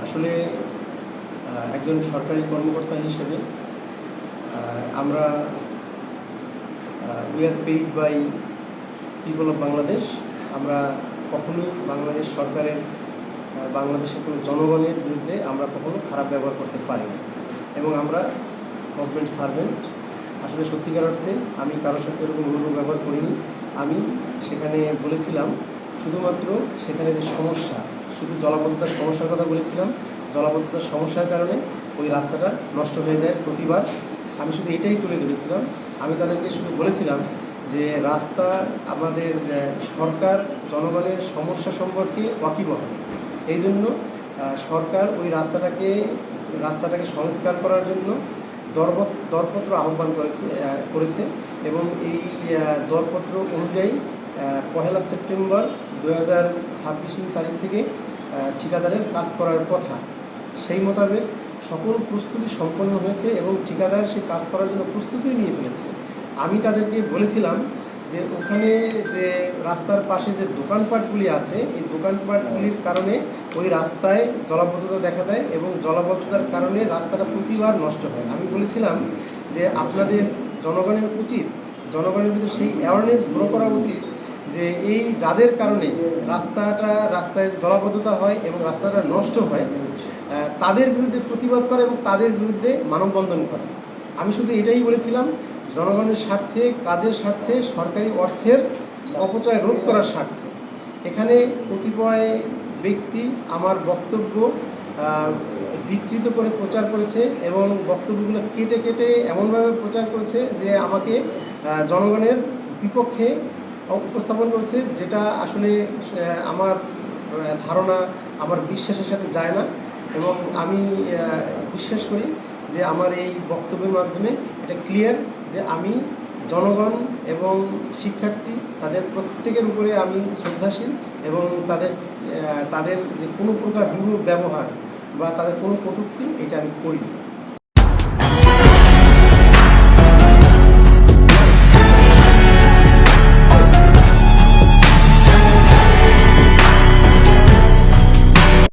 আসলে একজন সরকারি কর্মকর্তা হিসেবে আমরা we are paid by people of Bangladesh. আমরা কখনোই বাংলাদেশ সরকারের বাংলাদেশের কোনো জনগণের বিরুদ্ধে আমরা কখনো খারাপ ব্যবহার করতে পারি না এবং আমরা গভর্নমেন্ট সার্ভেন্ট। আসলে সত্যিকার অর্থে আমি কারোর সাথে এরকম রূঢ় ব্যবহার করিনি। আমি সেখানে বলেছিলাম শুধুমাত্র সেখানে যে সমস্যা, শুধু জলাবদ্ধতার সমস্যার কথা বলেছিলাম। জলাবদ্ধতার সমস্যার কারণে ওই রাস্তাটা নষ্ট হয়ে যায় প্রতিবার। আমি শুধু এটাই তুলে ধরেছিলাম। আমি তাদেরকে শুধু বলেছিলাম যে রাস্তা আমাদের সরকার জনগণের সমস্যা সম্পর্কে ওয়াকিবহাল। এই জন্য সরকার ওই রাস্তাটাকে সংস্কার করার জন্য দরপত্র আহ্বান করেছে এবং এই দরপত্র অনুযায়ী 1 সেপ্টেম্বর 2026 তারিখ থেকে ঠিকাদারের কাজ করার কথা। সেই মোতাবেক সকল প্রস্তুতি সম্পন্ন হয়েছে এবং ঠিকাদার সে কাজ করার জন্য প্রস্তুতি নিয়ে ফেলেছে। আমি তাদেরকে বলেছিলাম যে ওখানে যে রাস্তার পাশে যে দোকানপাটগুলি আছে, এই দোকানপাটগুলির কারণে ওই রাস্তায় জলাবদ্ধতা দেখা দেয় এবং জলাবদ্ধতার কারণে রাস্তাটা প্রতিবার নষ্ট হয়। আমি বলেছিলাম যে আপনাদের জনগণের ভিতরে সেই অ্যাওয়ারনেস গ্রো করা উচিত যে এই যাদের কারণে রাস্তায় জলাবদ্ধতা হয় এবং রাস্তাটা নষ্ট হয় তাদের বিরুদ্ধে প্রতিবাদ করে এবং তাদের বিরুদ্ধে মানববন্ধন করে। আমি শুধু এটাই বলেছিলাম, জনগণের স্বার্থে, কাজের স্বার্থে, সরকারি অর্থের অপচয় রোধ করার স্বার্থে। এখানে কতিপয় ব্যক্তি আমার বক্তব্য বিকৃত করে প্রচার করেছে এবং বক্তব্যগুলো কেটে এমনভাবে প্রচার করেছে যে আমাকে জনগণের বিপক্ষে উপস্থাপন করেছে, যেটা আসলে আমার ধারণা, আমার বিশ্বাসের সাথে যায় না। এবং আমি বিশ্বাস করি যে আমার এই বক্তব্যের মাধ্যমে এটা ক্লিয়ার যে আমি জনগণ এবং শিক্ষার্থী তাদের প্রত্যেকের উপরে আমি শ্রদ্ধাশীল এবং তাদের যে কোনো প্রকার রূঢ় ব্যবহার বা তাদের কোনো কটূক্তি এটা আমি করি।